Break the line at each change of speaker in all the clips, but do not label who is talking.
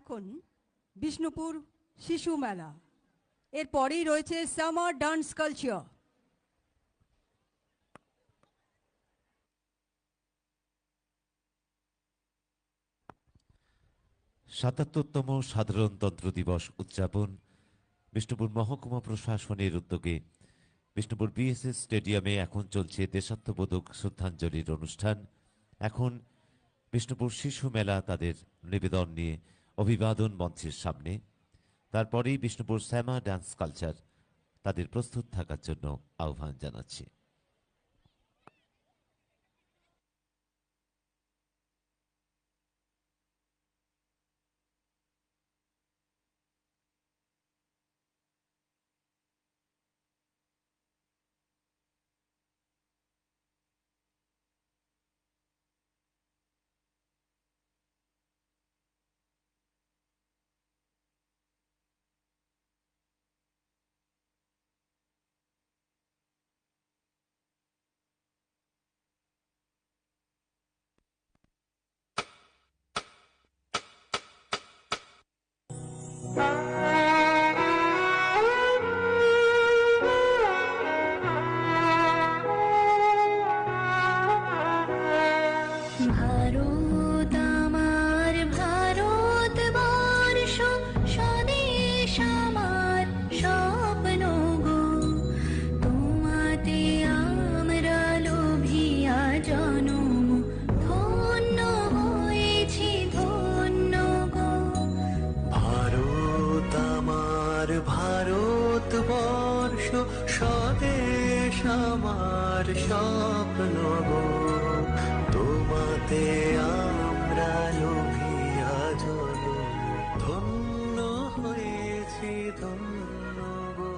এখন বিষ্ণুপুর শিশু মেলা, এরপরেই রয়েছে সামার ডান্স কালচার।
সাতাত্তরতম সাধারণতন্ত্র দিবস উদযাপন বিষ্ণুপুর মহকুমা প্রশাসনের উদ্যোগে বিষ্ণুপুর বিএসএস স্টেডিয়ামে এখন চলছে দেশাত্মবোধক শ্রদ্ধাঞ্জলির অনুষ্ঠান। এখন বিষ্ণুপুর শিশু মেলা তাদের নিবেদন নিয়ে অভিবাদন মঞ্চের সামনে, তারপরেই বিষ্ণুপুর শ্যামা ডান্স কালচার তাদের প্রস্তুত থাকার জন্য আহ্বান জানাচ্ছি।
ভারতবর্ষ স্বদেশ আমার স্বপ্ন গো, তোমাতে আমরা লোভিয়া জনম ধন্য হয়েছি ধন্য গো।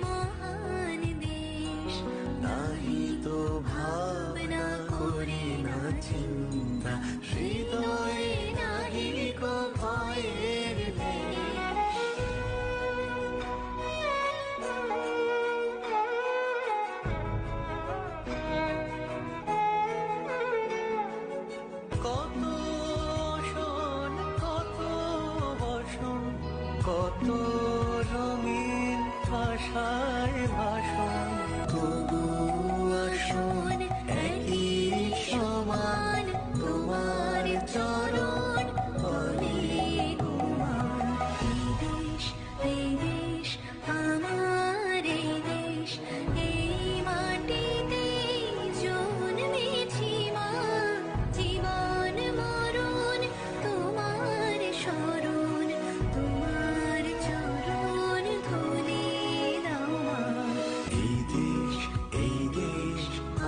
মহান দেশ, নাহি তো ভাবনা করি না চিন্তা, হৃদয়ে নাহি কো ভয়ের কত শোন কত বসন, কত রঙিন ভাষায় ভাষণ, তবু আসন একই সমান তোমার চরণ বলে গুমান। এই দেশ আমার, এই দেশ এই মাটিতে জন্মেছি মা, জীবন মরণ তোমার শরণ, তোমার চরণ ধুলি দাও মা। এই দেশ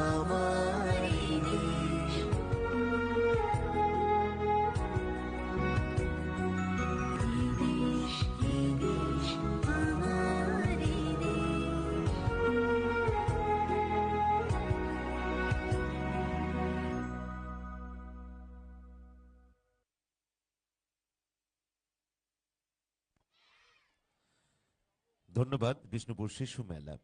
আমার, এই দেশ, এই দেশ আমার, এই দেশ।
ধন্যবাদ বিষ্ণুপুর শিশু মেলা।